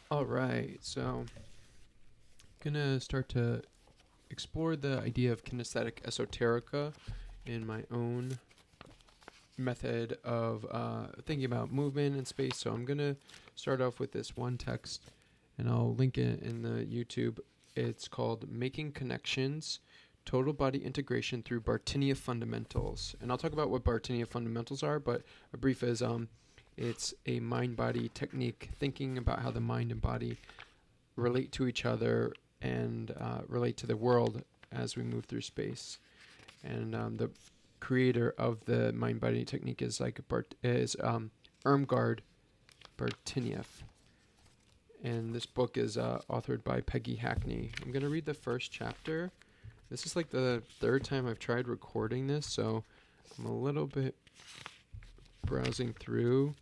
All right, so gonna start to explore the idea of kinesthetic esoterica in my own method of thinking about movement and space. So I'm gonna start off with this one text, and I'll link it in the YouTube. It's called "Making Connections: Total Body Integration Through Bartenieff Fundamentals," and I'll talk about what Bartenieff Fundamentals are. But a brief is it's a mind-body technique, thinking about how the mind and body relate to each other and relate to the world as we move through space. And the creator of the mind body technique is Irmgard Bartenieff. And this book is authored by Peggy Hackney. I'm going to read the first chapter. This is like the third time I've tried recording this, so I'm a little bit browsing through.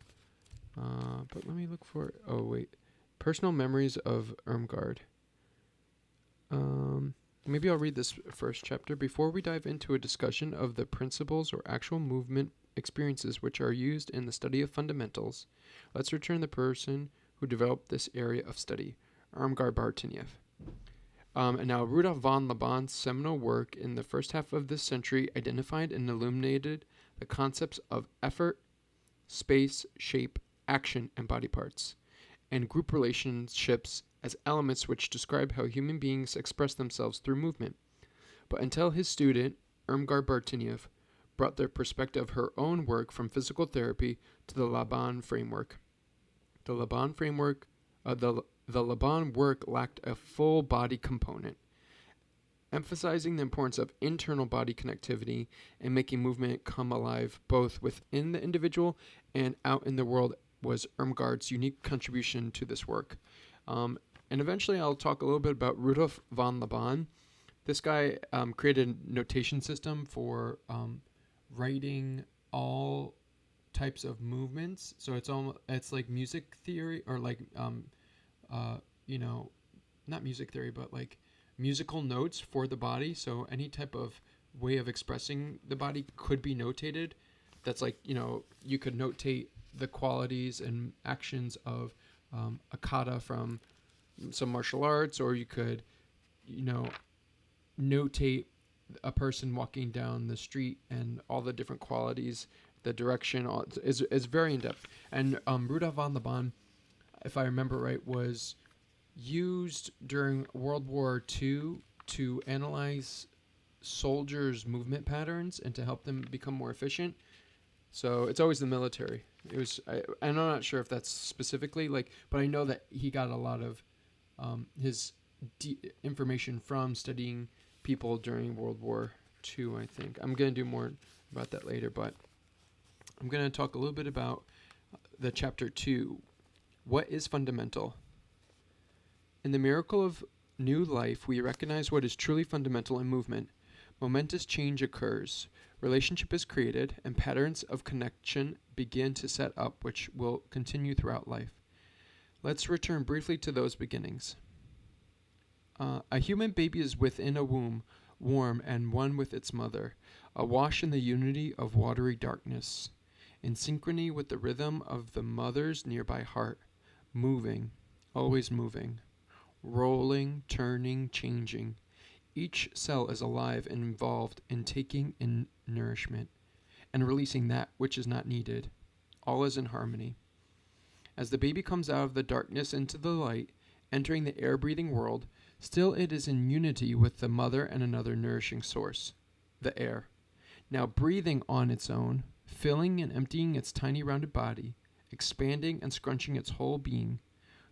But let me look for it. Oh, wait. Personal Memories of Irmgard. Maybe I'll read this first chapter before we dive into a discussion of the principles or actual movement experiences which are used in the study of fundamentals. Let's return the person who developed this area of study, Irmgard Bartenieff. And now, Rudolf von Laban's seminal work in the first half of this century identified and illuminated the concepts of effort, space, shape, action, and body parts, and group relationships as elements which describe how human beings express themselves through movement. But until his student, Irmgard Bartenieff, brought the perspective of her own work from physical therapy to the Laban framework. The Laban framework, the Laban work lacked a full body component, emphasizing the importance of internal body connectivity and making movement come alive both within the individual and out in the world was Irmgard's unique contribution to this work. And eventually I'll talk a little bit about Rudolf von Laban. This guy created a notation system for writing all types of movements. So it's like music theory, or like you know, not music theory, but like musical notes for the body. So any type of way of expressing the body could be notated. That's like, you could notate the qualities and actions of a kata from some martial arts, or you could, notate a person walking down the street and all the different qualities, the direction, is very in depth. And Rudolf von Laban, if I remember right, was used during World War II to analyze soldiers' movement patterns and to help them become more efficient. So it's always the military. I'm not sure if that's specifically but I know that he got a lot of his information from studying people during World War II, I think. I'm going to do more about that later, but I'm going to talk a little bit about the chapter 2. What is fundamental? In the miracle of new life, we recognize what is truly fundamental in movement. Momentous change occurs. Relationship is created, and patterns of connection begin to set up, which will continue throughout life. Let's return briefly to those beginnings. A human baby is within a womb, warm and one with its mother, awash in the unity of watery darkness, in synchrony with the rhythm of the mother's nearby heart, moving, always moving, rolling, turning, changing. Each cell is alive and involved in taking in nourishment and releasing that which is not needed. All is in harmony. As the baby comes out of the darkness into the light, entering the air-breathing world, still it is in unity with the mother and another nourishing source, the air. Now breathing on its own, filling and emptying its tiny rounded body, expanding and scrunching its whole being,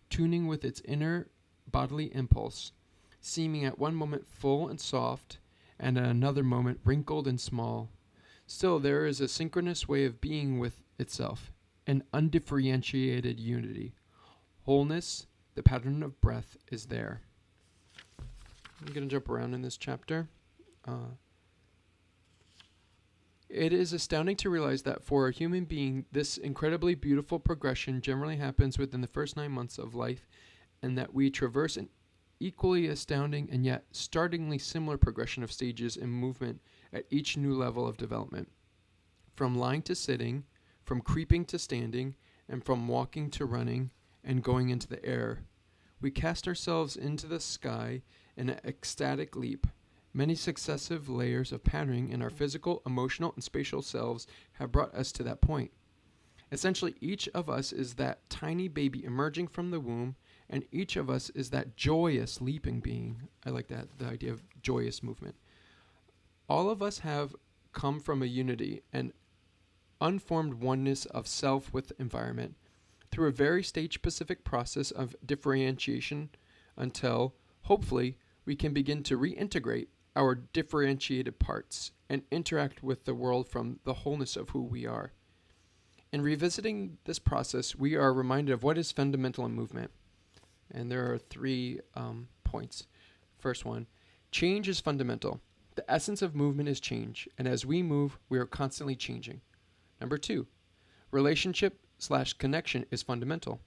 tuning with its inner bodily impulse, seeming at one moment full and soft, and at another moment wrinkled and small. Still there is a synchronous way of being with itself, an undifferentiated unity. Wholeness, the pattern of breath, is there. I'm going to jump around in this chapter. It is astounding to realize that for a human being, this incredibly beautiful progression generally happens within the first 9 months of life, and that we traverse an equally astounding and yet startlingly similar progression of stages in movement at each new level of development. From lying to sitting, from creeping to standing, and from walking to running and going into the air. We cast ourselves into the sky in an ecstatic leap. Many successive layers of patterning in our physical, emotional, and spatial selves have brought us to that point. Essentially, each of us is that tiny baby emerging from the womb, and each of us is that joyous leaping being. I like that, the idea of joyous movement. All of us have come from a unity, an unformed oneness of self with environment, through a very stage-specific process of differentiation until, hopefully, we can begin to reintegrate our differentiated parts and interact with the world from the wholeness of who we are. In revisiting this process, we are reminded of what is fundamental in movement. And there are 3 points. First one, change is fundamental. The essence of movement is change, and as we move, we are constantly changing. Number 2, relationship/connection is fundamental.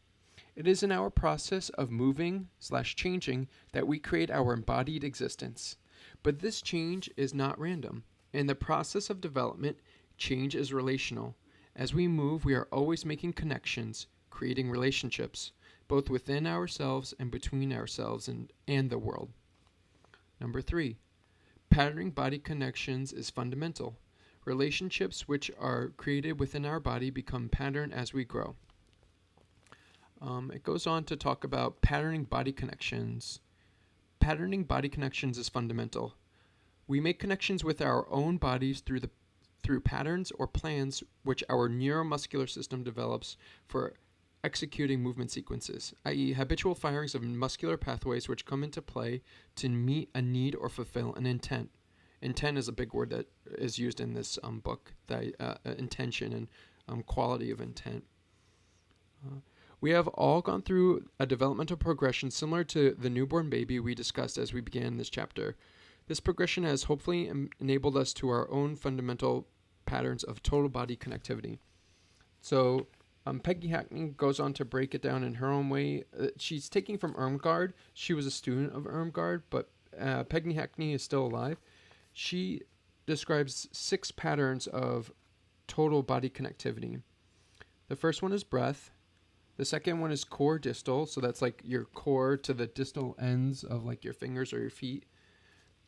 It is in our process of moving/changing that we create our embodied existence. But this change is not random. In the process of development, change is relational. As we move, we are always making connections, creating relationships, both within ourselves and between ourselves and the world. Number 3, patterning body connections is fundamental. Relationships which are created within our body become patterned as we grow. It goes on to talk about patterning body connections. Patterning body connections is fundamental. We make connections with our own bodies through patterns or plans which our neuromuscular system develops for executing movement sequences, i.e. habitual firings of muscular pathways which come into play to meet a need or fulfill an intent. Intent is a big word that is used in this book, the intention and quality of intent. We have all gone through a developmental progression similar to the newborn baby we discussed as we began this chapter. This progression has hopefully enabled us to our own fundamental patterns of total body connectivity. So Peggy Hackney goes on to break it down in her own way. She's taking from Irmgard. She was a student of Irmgard, but Peggy Hackney is still alive. She describes 6 patterns of total body connectivity. The first one is breath. The second one is core distal, so that's like your core to the distal ends of like your fingers or your feet.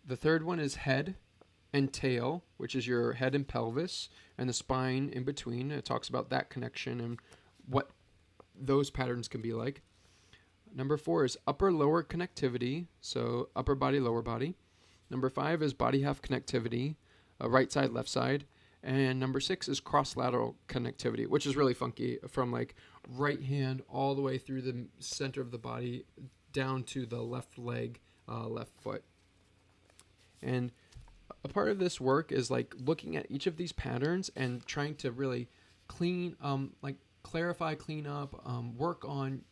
The third one is head and tail, which is your head and pelvis, and the spine in between. It talks about that connection and what those patterns can be like. Number 4 is upper-lower connectivity, so upper body, lower body. Number 5 is body half connectivity, right side, left side. And number 6 is cross-lateral connectivity, which is really funky, from like right hand all the way through the center of the body down to the left leg, left foot. And a part of this work is like looking at each of these patterns and trying to really clarify, clean up, work on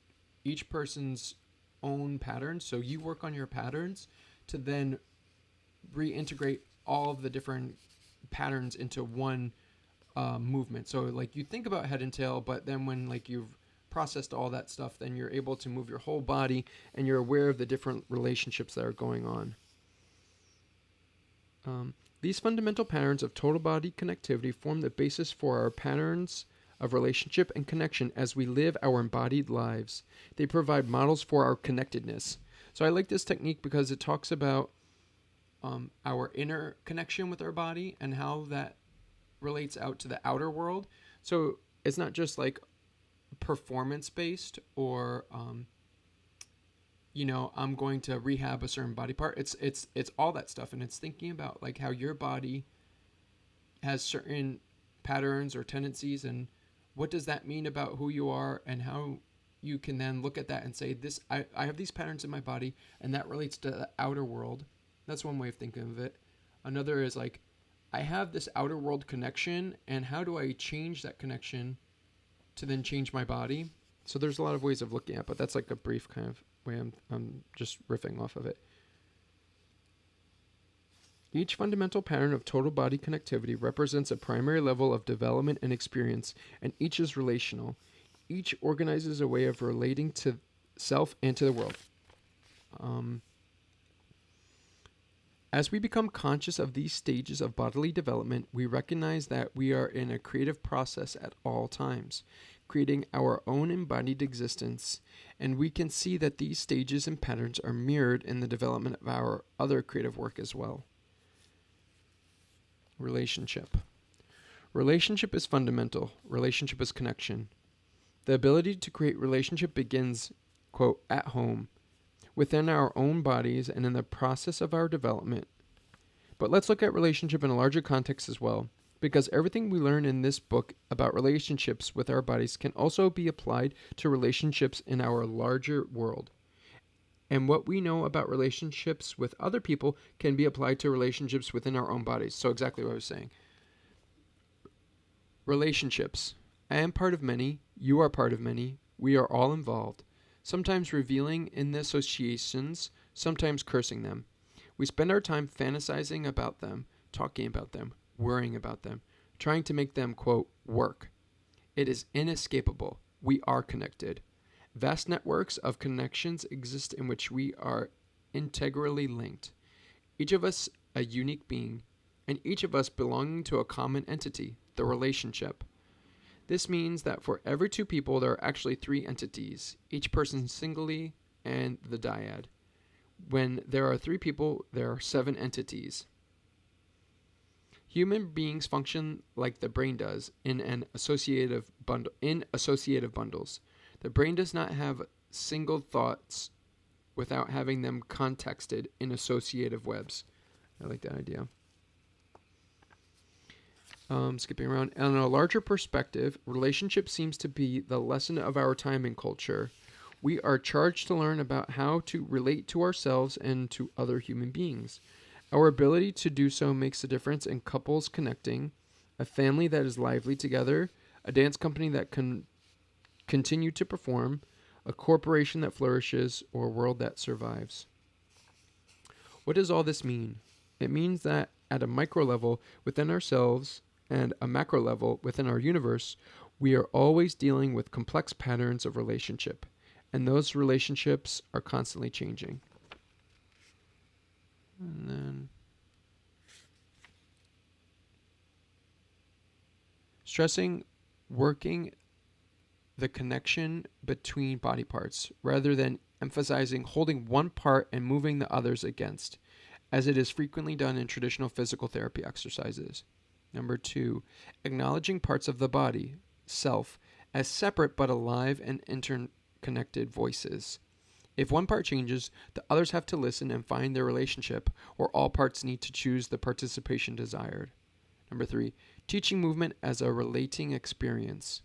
each person's own patterns. So you work on your patterns to then reintegrate all of the different patterns into one movement. So like you think about head and tail, but then when like you've processed all that stuff, then you're able to move your whole body and you're aware of the different relationships that are going on. These fundamental patterns of total body connectivity form the basis for our patterns of relationship and connection as we live our embodied lives. They provide models for our connectedness. So I like this technique because it talks about our inner connection with our body and how that relates out to the outer world. So it's not just like performance-based or I'm going to rehab a certain body part. It's all that stuff, and it's thinking about like how your body has certain patterns or tendencies, and what does that mean about who you are, and how you can then look at that and say, I have these patterns in my body, and that relates to the outer world. That's one way of thinking of it. Another is like, I have this outer world connection, and how do I change that connection to then change my body? So there's a lot of ways of looking at it, but that's like a brief kind of way I'm just riffing off of it. Each fundamental pattern of total body connectivity represents a primary level of development and experience, and each is relational. Each organizes a way of relating to self and to the world. As we become conscious of these stages of bodily development, we recognize that we are in a creative process at all times. creating our own embodied existence, and we can see that these stages and patterns are mirrored in the development of our other creative work as well. Relationship. Relationship is fundamental. Relationship is connection. The ability to create relationship begins, quote, at home, within our own bodies and in the process of our development. But let's look at relationship in a larger context as well, because everything we learn in this book about relationships with our bodies can also be applied to relationships in our larger world. And what we know about relationships with other people can be applied to relationships within our own bodies. So exactly what I was saying. Relationships. I am part of many. You are part of many. We are all involved. Sometimes revealing in the associations, sometimes cursing them. We spend our time fantasizing about them, talking about them, worrying about them, trying to make them, quote, work. It is inescapable. We are connected. Vast networks of connections exist in which we are integrally linked. Each of us a unique being, and each of us belonging to a common entity, the relationship. This means that for every two people, there are actually three entities, each person singly and the dyad. When there are three people, there are 7 entities. Human beings function like the brain does in associative bundles. The brain does not have single thoughts without having them contexted in associative webs. I like that idea. Skipping around. On a larger perspective, relationship seems to be the lesson of our time and culture. We are charged to learn about how to relate to ourselves and to other human beings. Our ability to do so makes a difference in couples connecting, a family that is lively together, a dance company that can continue to perform, a corporation that flourishes, or a world that survives. What does all this mean? It means that at a micro level within ourselves and a macro level within our universe, we are always dealing with complex patterns of relationship, and those relationships are constantly changing. And then stressing working the connection between body parts rather than emphasizing holding one part and moving the others against, as it is frequently done in traditional physical therapy exercises. Number 2, acknowledging parts of the body, self, as separate but alive and interconnected voices. If one part changes, the others have to listen and find their relationship, or all parts need to choose the participation desired. Number 3, teaching movement as a relating experience.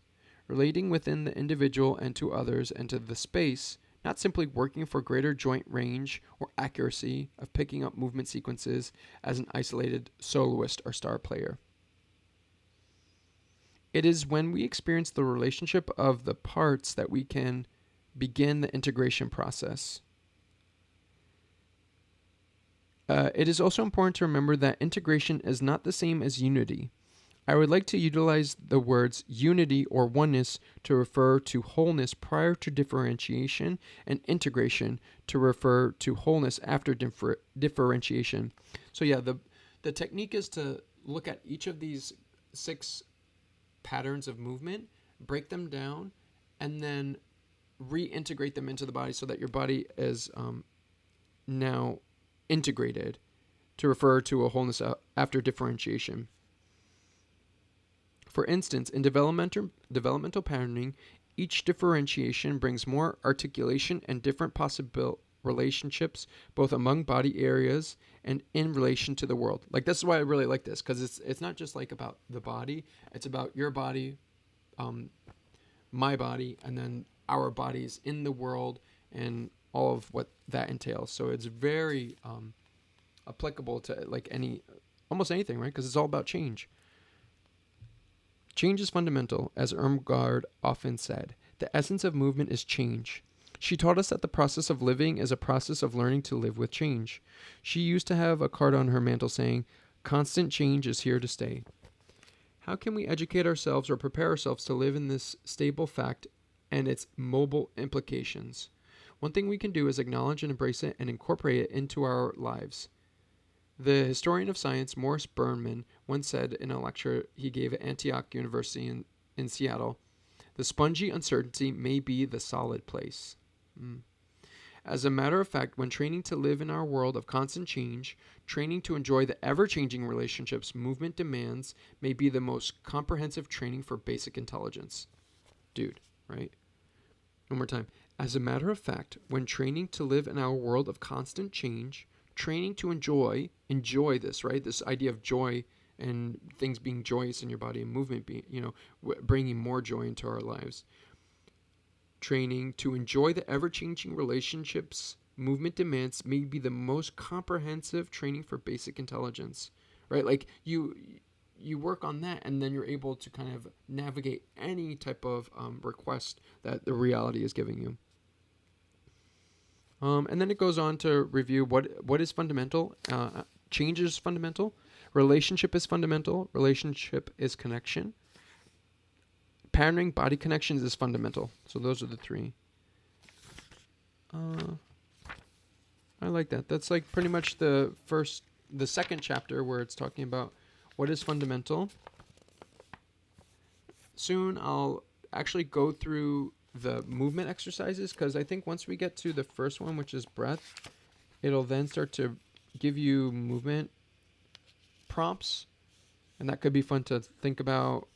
Relating within the individual and to others and to the space, not simply working for greater joint range or accuracy of picking up movement sequences as an isolated soloist or star player. It is when we experience the relationship of the parts that we can begin the integration process. It is also important to remember that integration is not the same as unity. I would like to utilize the words unity or oneness to refer to wholeness prior to differentiation, and integration to refer to wholeness after differentiation. So yeah, the technique is to look at each of these 6 patterns of movement, break them down, and then reintegrate them into the body so that your body is now integrated, to refer to a wholeness after differentiation. For instance, in developmental patterning, each differentiation brings more articulation and different possible relationships, both among body areas and in relation to the world. Like, this is why I really like this, because it's not just like about the body, it's about your body, my body, and then our bodies in the world and all of what that entails. So it's very applicable to like almost anything, right? Because it's all about change. Change is fundamental, as Irmgard often said. The essence of movement is change. She taught us that the process of living is a process of learning to live with change. She used to have a card on her mantle saying, "Constant change is here to stay." How can we educate ourselves or prepare ourselves to live in this stable fact and its mobile implications? One thing we can do is acknowledge and embrace it and incorporate it into our lives. The historian of science, Morris Burnman, once said in a lecture he gave at Antioch University in Seattle, The spongy uncertainty may be the solid place. As a matter of fact, when training to live in our world of constant change, training to enjoy the ever-changing relationships movement demands may be the most comprehensive training for basic intelligence. Dude, right? One more time. As a matter of fact, when training to live in our world of constant change, training to enjoy this, right? This idea of joy and things being joyous in your body and movement being, bringing more joy into our lives. Training to enjoy the ever-changing relationships movement demands may be the most comprehensive training for basic intelligence, right? Like you work on that, and then you're able to kind of navigate any type of request that the reality is giving you. And then it goes on to review what is fundamental. Change is fundamental. Relationship is fundamental. Relationship is connection. Patterning, body connections is fundamental. So those are the three. I like that. That's like pretty much the second chapter where it's talking about what is fundamental. Soon I'll actually go through the movement exercises, because I think once we get to the first one, which is breath, it'll then start to give you movement prompts. And that could be fun to think about,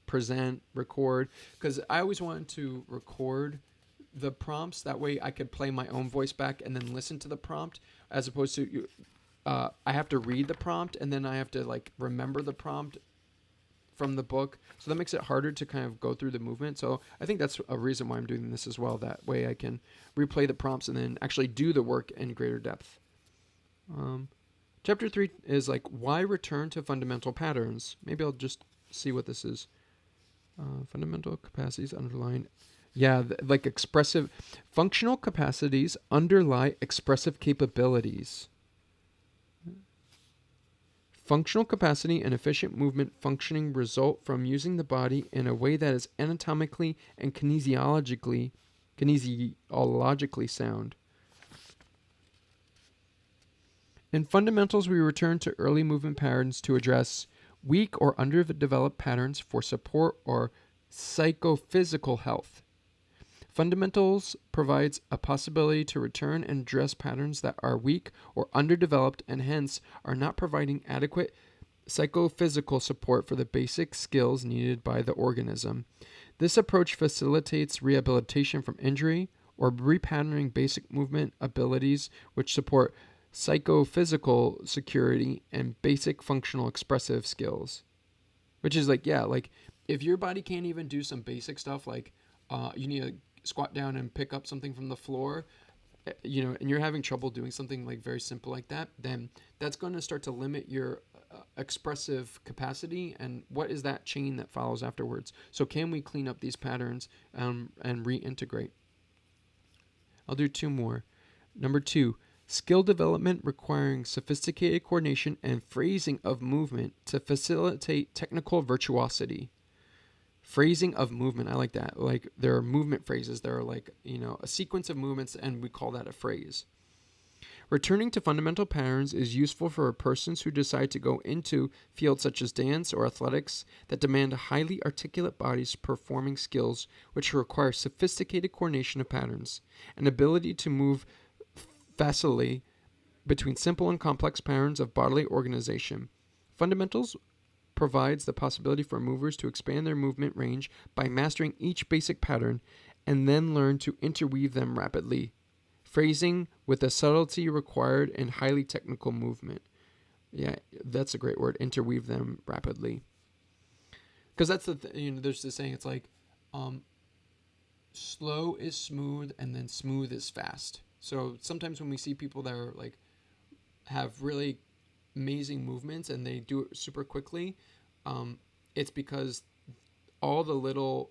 present, record. Because I always wanted to record the prompts. That way I could play my own voice back and then listen to the prompt. As opposed to, I have to read the prompt and then I have to like remember the prompt from the book. So that makes it harder to kind of go through the movement. So I think that's a reason why I'm doing this as well. That way I can replay the prompts and then actually do the work in greater depth. Chapter 3 is like, why return to fundamental patterns? Maybe I'll just see what this is. Fundamental capacities underline. Yeah, like expressive. Functional capacities underlie expressive capabilities. Functional capacity and efficient movement functioning result from using the body in a way that is anatomically and kinesiologically sound. In fundamentals, we return to early movement patterns to address weak or underdeveloped patterns for support or psychophysical health. Fundamentals provides a possibility to return and address patterns that are weak or underdeveloped and hence are not providing adequate psychophysical support for the basic skills needed by the organism. This approach facilitates rehabilitation from injury or repatterning basic movement abilities which support psychophysical security and basic functional expressive skills. Which is like, yeah, like if your body can't even do some basic stuff like you need to squat down and pick up something from the floor, and you're having trouble doing something like very simple like that, then that's going to start to limit your expressive capacity. And what is that chain that follows afterwards? So can we clean up these patterns and reintegrate? I'll do 2 more. Number 2, skill development requiring sophisticated coordination and phrasing of movement to facilitate technical virtuosity. Phrasing of movement, I like that. Like there are movement phrases. There are like, a sequence of movements, and we call that a phrase. Returning to fundamental patterns is useful for persons who decide to go into fields such as dance or athletics that demand highly articulate bodies performing skills which require sophisticated coordination of patterns, an ability to move facilely between simple and complex patterns of bodily organization. Fundamentals provides the possibility for movers to expand their movement range by mastering each basic pattern and then learn to interweave them rapidly. Phrasing with the subtlety required in highly technical movement. Yeah, that's a great word, interweave them rapidly. Because that's there's this saying, it's like, slow is smooth and then smooth is fast. So sometimes when we see people that are like, have really amazing movements and they do it super quickly, it's because all the little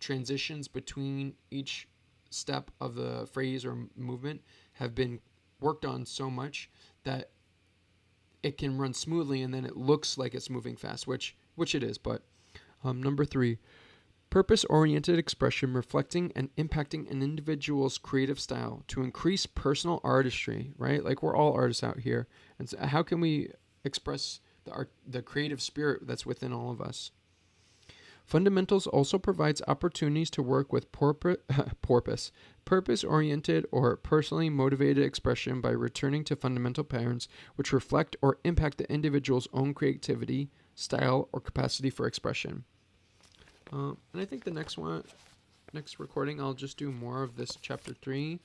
transitions between each step of the phrase or movement have been worked on so much that it can run smoothly and then it looks like it's moving fast, which it is. But number 3, purpose-oriented expression reflecting and impacting an individual's creative style to increase personal artistry, right? Like we're all artists out here. And so how can we express the creative spirit that's within all of us? Fundamentals also provides opportunities to work with purpose-oriented or personally motivated expression by returning to fundamental patterns which reflect or impact the individual's own creativity, style, or capacity for expression. And I think the next recording, I'll just do more of this chapter 3.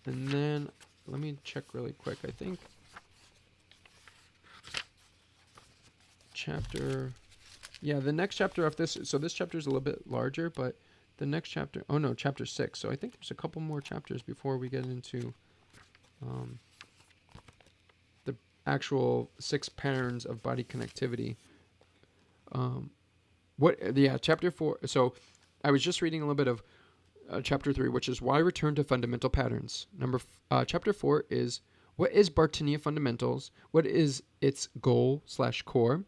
And then, let me check really quick. I think the next chapter of this, so this chapter is a little bit larger, but the next chapter, chapter 6. So I think there's a couple more chapters before we get into the actual 6 patterns of body connectivity. Chapter 4. So I was just reading a little bit of chapter 3, which is why return to fundamental patterns. Chapter 4 is what is Bartenieff Fundamentals? What is its goal/core?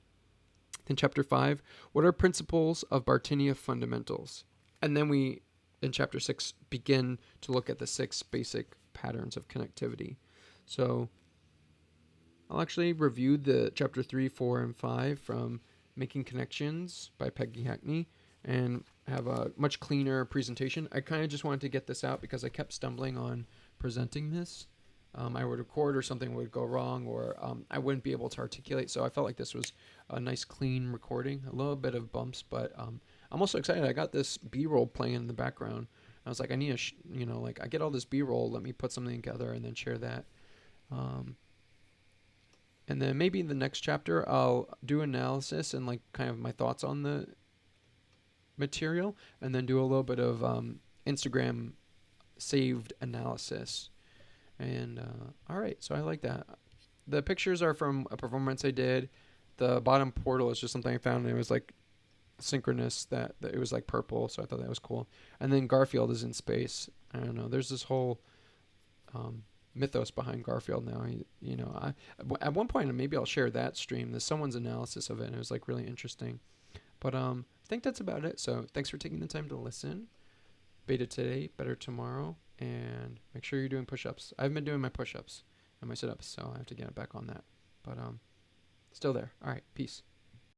Then chapter 5, what are principles of Bartenieff Fundamentals? And then we, in chapter 6, begin to look at the 6 basic patterns of connectivity. So I'll actually review the chapter 3, 4, and 5 from Making Connections by Peggy Hackney and have a much cleaner presentation. I kind of just wanted to get this out because I kept stumbling on presenting this. I would record or something would go wrong, or I wouldn't be able to articulate. So I felt like this was a nice clean recording, a little bit of bumps, but I'm also excited. I got this B-roll playing in the background. I was like, I need I get all this B-roll, let me put something together and then share that. And then maybe in the next chapter, I'll do analysis and kind of my thoughts on the material, and then do a little bit of Instagram saved analysis. And all right, so I like that. The pictures are from a performance I did. The bottom portal is just something I found, and it was synchronous, that it was purple, so I thought that was cool. And then Garfield is in space. I don't know. There's this whole mythos behind Garfield now. At one point, maybe I'll share that stream. There's someone's analysis of it, and it was really interesting. But I think that's about it. So thanks for taking the time to listen. Beta today, better tomorrow. And make sure you're doing push-ups. I've been doing my push-ups and my sit-ups, so I have to get back on that. But still there. All right, peace.